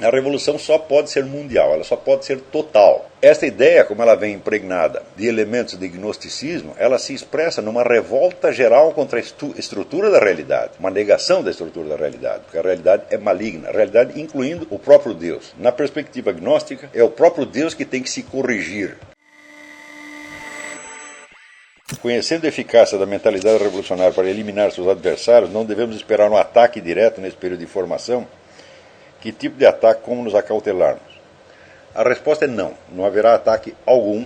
A revolução só pode ser mundial, ela só pode ser total. Esta ideia, como ela vem impregnada de elementos de gnosticismo, ela se expressa numa revolta geral contra a estrutura da realidade, uma negação da estrutura da realidade, porque a realidade é maligna, a realidade incluindo o próprio Deus. Na perspectiva gnóstica, é o próprio Deus que tem que se corrigir. Conhecendo a eficácia da mentalidade revolucionária para eliminar seus adversários, não devemos esperar um ataque direto nesse período de formação. Que tipo de ataque, como nos acautelarmos? A resposta é não. Não haverá ataque algum.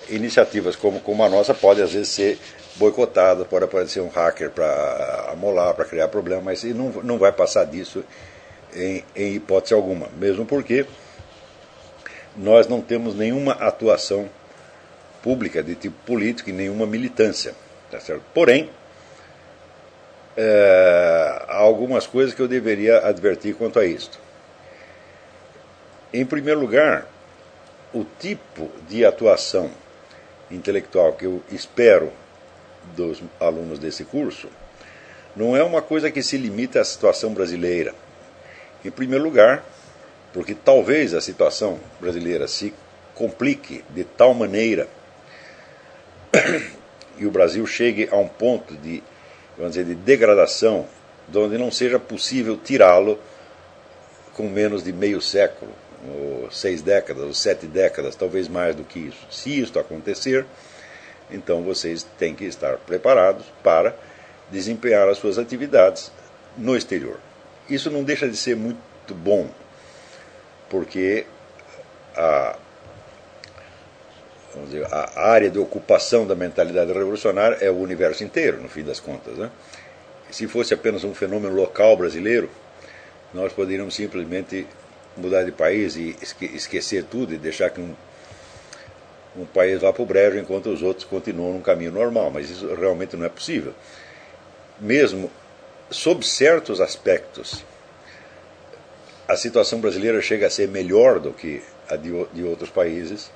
Iniciativas como a nossa podem, às vezes, ser boicotadas, pode aparecer um hacker para amolar, para criar problema, mas não vai passar disso em hipótese alguma. Mesmo porque nós não temos nenhuma atuação pública de tipo político e nenhuma militância. Tá certo? Porém, há algumas coisas que eu deveria advertir quanto a isto. Em primeiro lugar, o tipo de atuação intelectual que eu espero dos alunos desse curso não é uma coisa que se limita à situação brasileira. Em primeiro lugar, porque talvez a situação brasileira se complique de tal maneira e o Brasil chegue a um ponto de, vamos dizer, de degradação, onde não seja possível tirá-lo com menos de meio século, ou 6 décadas, ou 7 décadas, talvez mais do que isso. Se isto acontecer, então vocês têm que estar preparados para desempenhar as suas atividades no exterior. Isso não deixa de ser muito bom, porque a área de ocupação da mentalidade revolucionária é o universo inteiro, no fim das contas, né? Se fosse apenas um fenômeno local brasileiro, nós poderíamos simplesmente mudar de país e esquecer tudo e deixar que um país vá para o brejo enquanto os outros continuam num caminho normal, mas isso realmente não é possível. Mesmo sob certos aspectos, a situação brasileira chega a ser melhor do que a de outros países,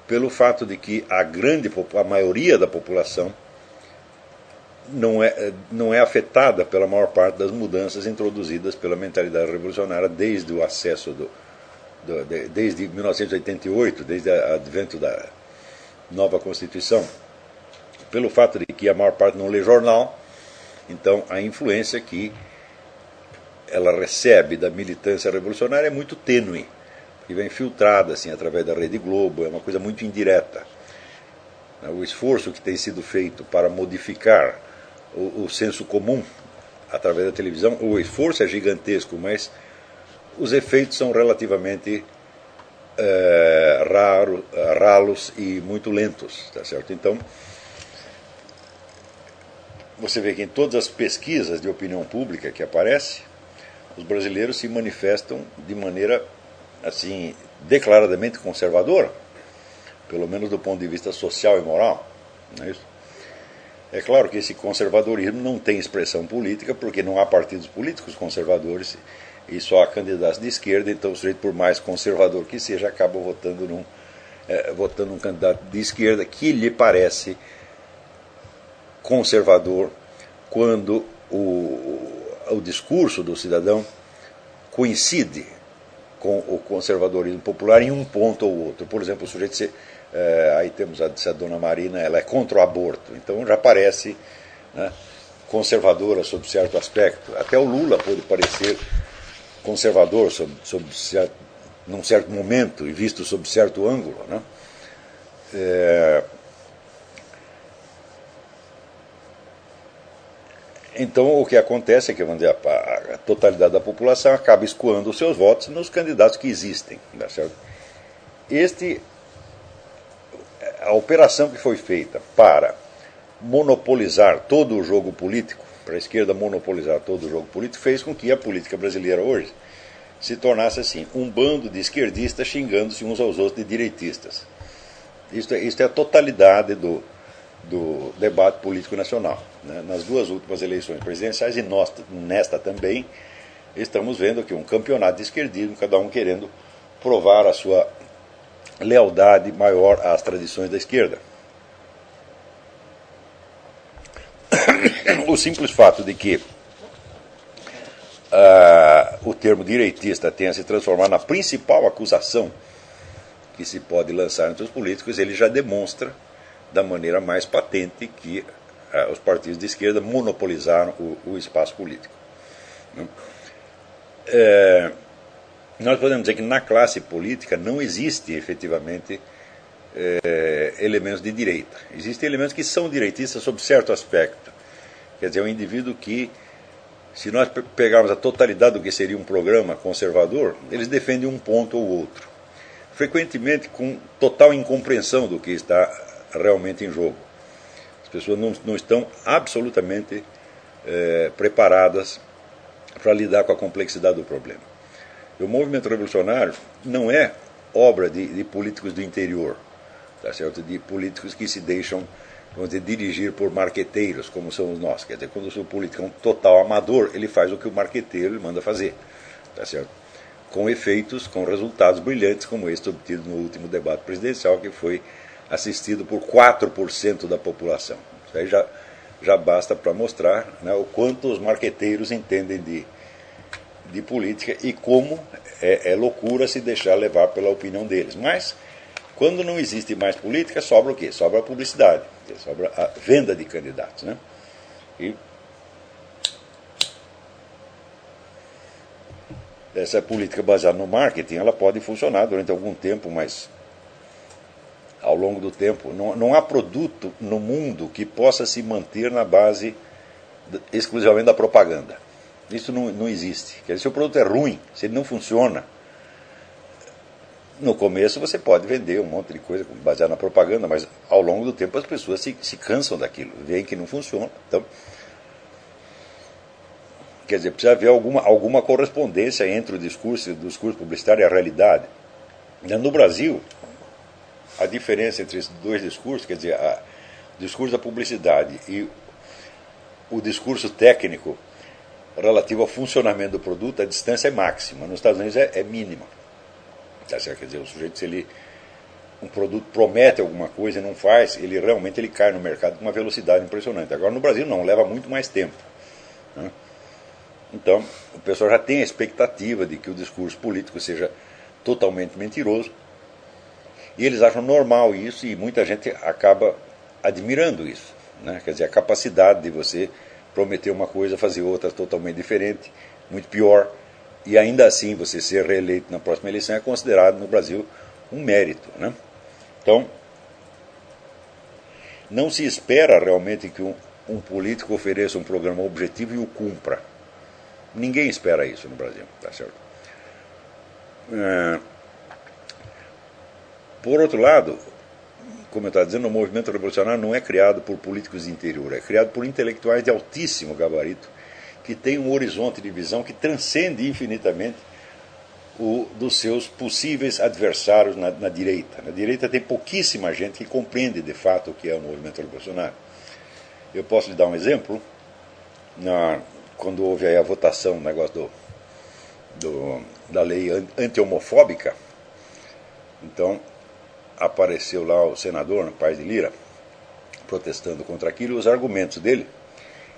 pelo fato de que a maioria da população não é afetada pela maior parte das mudanças introduzidas pela mentalidade revolucionária desde o acesso desde 1988, desde o advento da nova Constituição, pelo fato de que a maior parte não lê jornal, então a influência que ela recebe da militância revolucionária é muito tênue, que vem filtrada assim, através da Rede Globo, é uma coisa muito indireta. O esforço que tem sido feito para modificar o senso comum através da televisão, o esforço é gigantesco, mas os efeitos são relativamente ralos e muito lentos, tá certo? Então, você vê que em todas as pesquisas de opinião pública que aparecem, os brasileiros se manifestam de maneira assim declaradamente conservadora, pelo menos do ponto de vista social e moral, não é isso? É claro que esse conservadorismo não tem expressão política, porque não há partidos políticos conservadores e só há candidatos de esquerda, então o sujeito, por mais conservador que seja, acaba votando um candidato de esquerda que lhe parece conservador quando o discurso do cidadão coincide com o conservadorismo popular em um ponto ou outro. Por exemplo, o sujeito aí temos a dona Marina, ela é contra o aborto, então já parece, né, conservadora sob certo aspecto. Até o Lula pode parecer conservador num certo momento e visto sob certo ângulo, né? Então o que acontece é que, vamos dizer, a totalidade da população acaba escoando os seus votos nos candidatos que existem, tá certo? A operação que foi feita para monopolizar todo o jogo político, para a esquerda monopolizar todo o jogo político, fez com que a política brasileira hoje se tornasse assim, um bando de esquerdistas xingando-se uns aos outros de direitistas. Isto é a totalidade do debate político nacional, né? Nas duas últimas eleições presidenciais e nesta também, estamos vendo aqui um campeonato de esquerdismo, cada um querendo provar a sua lealdade maior às tradições da esquerda. O simples fato de que o termo direitista tenha se transformado na principal acusação que se pode lançar entre os políticos, ele já demonstra da maneira mais patente que os partidos de esquerda monopolizaram o espaço político. Nós podemos dizer que na classe política não existe efetivamente elementos de direita. Existem elementos que são direitistas sob certo aspecto. Quer dizer, um indivíduo que, se nós pegarmos a totalidade do que seria um programa conservador, eles defendem um ponto ou outro, frequentemente com total incompreensão do que está realmente em jogo. As pessoas não estão absolutamente preparadas para lidar com a complexidade do problema. O movimento revolucionário não é obra de políticos do interior, tá certo? De políticos que se deixam, vamos dizer, dirigir por marqueteiros, como somos nós. Quer dizer, quando o seu político é um total amador, ele faz o que o marqueteiro lhe manda fazer, tá certo? Com efeitos, com resultados brilhantes, como este obtido no último debate presidencial, que foi assistido por 4% da população. Isso aí já basta para mostrar, né, o quanto os marqueteiros entendem de política e como é loucura se deixar levar pela opinião deles. Mas, quando não existe mais política, sobra o quê? Sobra a publicidade, sobra a venda de candidatos, né? E essa política baseada no marketing, ela pode funcionar durante algum tempo, mas ao longo do tempo não há produto no mundo que possa se manter na base exclusivamente da propaganda. Isso não existe. Quer dizer, se o produto é ruim, se ele não funciona, no começo você pode vender um monte de coisa baseada na propaganda, mas ao longo do tempo as pessoas se cansam daquilo, veem que não funciona. Então, quer dizer, precisa haver alguma correspondência entre o discurso publicitário e a realidade. No Brasil, a diferença entre esses dois discursos, quer dizer, o discurso da publicidade e o discurso técnico relativo ao funcionamento do produto, a distância é máxima. Nos Estados Unidos é mínima. Tá certo? Quer dizer, o sujeito, se um produto promete alguma coisa e não faz, ele realmente cai no mercado com uma velocidade impressionante. Agora, no Brasil, não, leva muito mais tempo, né? Então, o pessoal já tem a expectativa de que o discurso político seja totalmente mentiroso, e eles acham normal isso, e muita gente acaba admirando isso, né? Quer dizer, a capacidade de você prometer uma coisa, fazer outra totalmente diferente, muito pior, e ainda assim você ser reeleito na próxima eleição é considerado no Brasil um mérito, né? Então, não se espera realmente que um político ofereça um programa objetivo e o cumpra. Ninguém espera isso no Brasil, tá certo? Por outro lado, como eu estava dizendo, o movimento revolucionário não é criado por políticos de interior, é criado por intelectuais de altíssimo gabarito, que têm um horizonte de visão que transcende infinitamente o dos seus possíveis adversários na direita. Na direita tem pouquíssima gente que compreende de fato o que é o movimento revolucionário. Eu posso lhe dar um exemplo. Quando houve aí a votação, o negócio da lei anti-homofóbica, então apareceu lá o senador, Paes de Lira, protestando contra aquilo, e os argumentos dele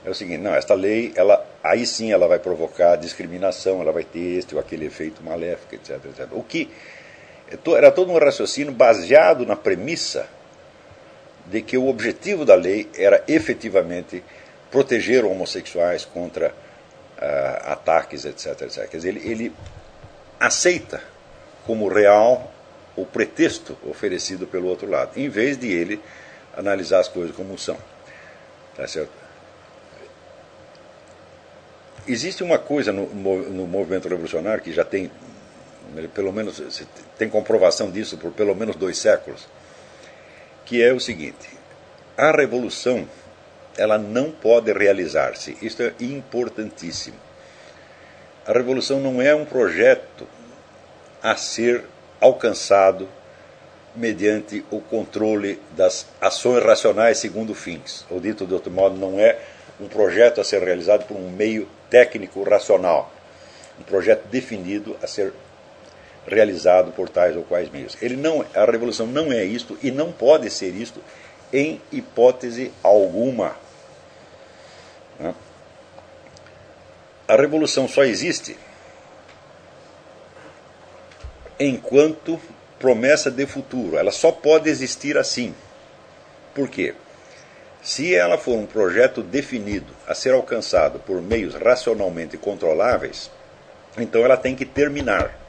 é o seguinte: não, esta lei, aí sim ela vai provocar discriminação, ela vai ter este ou aquele efeito maléfico, etc, etc. O que era todo um raciocínio baseado na premissa de que o objetivo da lei era efetivamente proteger homossexuais contra ataques, etc, etc. Quer dizer, ele aceita como real o pretexto oferecido pelo outro lado, em vez de ele analisar as coisas como são. Tá certo? Existe uma coisa no movimento revolucionário que já tem, pelo menos, tem comprovação disso por pelo menos 2 séculos, que é o seguinte: a revolução, ela não pode realizar-se. Isto é importantíssimo. A revolução não é um projeto a ser alcançado mediante o controle das ações racionais segundo fins. Ou dito de outro modo, não é um projeto a ser realizado por um meio técnico racional. Um projeto definido a ser realizado por tais ou quais meios. A revolução não é isto e não pode ser isto em hipótese alguma. A revolução só existe enquanto promessa de futuro. Ela só pode existir assim. Por quê? Se ela for um projeto definido a ser alcançado por meios racionalmente controláveis, então ela tem que terminar.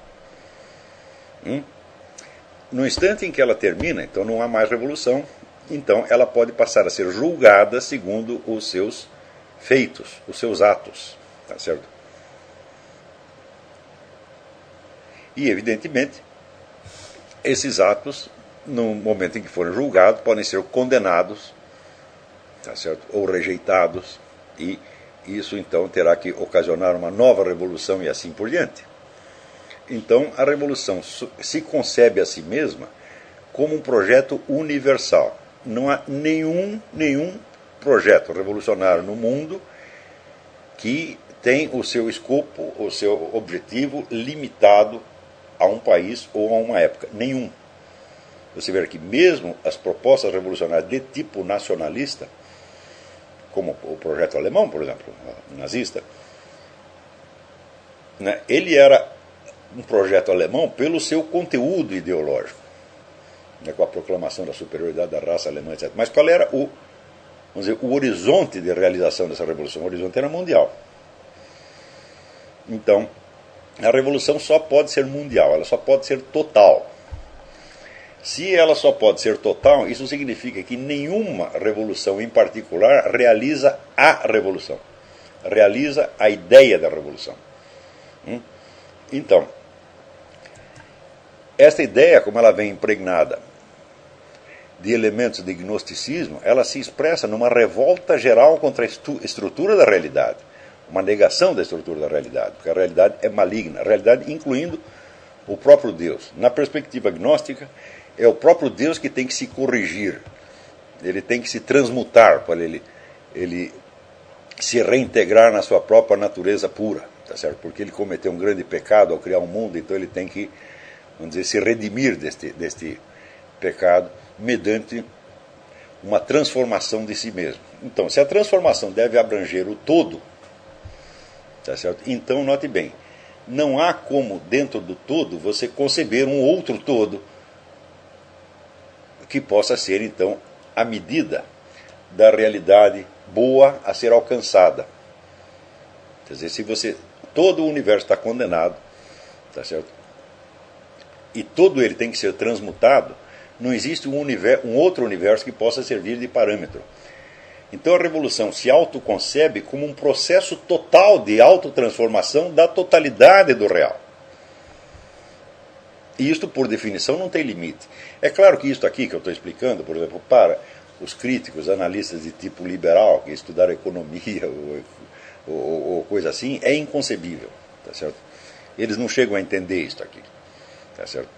No instante em que ela termina, então não há mais revolução, então ela pode passar a ser julgada segundo os seus feitos, os seus atos. Tá certo? E, evidentemente, esses atos, no momento em que forem julgados, podem ser condenados, tá certo? Ou rejeitados, e isso então terá que ocasionar uma nova revolução e assim por diante. Então a revolução se concebe a si mesma como um projeto universal. Não há nenhum projeto revolucionário no mundo que tem o seu escopo, o seu objetivo limitado a um país ou a uma época. Nenhum. Você vê que mesmo as propostas revolucionárias de tipo nacionalista, como o projeto alemão, por exemplo, nazista, né, ele era um projeto alemão pelo seu conteúdo ideológico, né, com a proclamação da superioridade da raça alemã, etc. Mas qual era vamos dizer, o horizonte de realização dessa revolução? O horizonte era mundial. Então, a revolução só pode ser mundial, ela só pode ser total. Se ela só pode ser total, isso significa que nenhuma revolução em particular realiza a revolução, realiza a ideia da revolução. Então, esta ideia, como ela vem impregnada de elementos de gnosticismo, ela se expressa numa revolta geral contra a estrutura da realidade, uma negação da estrutura da realidade, porque a realidade é maligna, a realidade incluindo o próprio Deus. Na perspectiva gnóstica, é o próprio Deus que tem que se corrigir, ele tem que se transmutar para ele se reintegrar na sua própria natureza pura, tá certo? Porque ele cometeu um grande pecado ao criar um mundo, então ele tem que, vamos dizer, se redimir deste pecado mediante uma transformação de si mesmo. Então, se a transformação deve abranger o todo, tá certo? Então, note bem, não há como, dentro do todo, você conceber um outro todo que possa ser, então, a medida da realidade boa a ser alcançada. Quer dizer, se todo o universo está condenado, tá certo? E todo ele tem que ser transmutado, não existe um outro universo que possa servir de parâmetro. Então a revolução se autoconcebe como um processo total de autotransformação da totalidade do real. E isto, por definição, não tem limite. É claro que isto aqui que eu estou explicando, por exemplo, para os críticos, analistas de tipo liberal, que estudaram economia ou coisa assim, é inconcebível. Tá certo? Eles não chegam a entender isto aqui. Tá certo?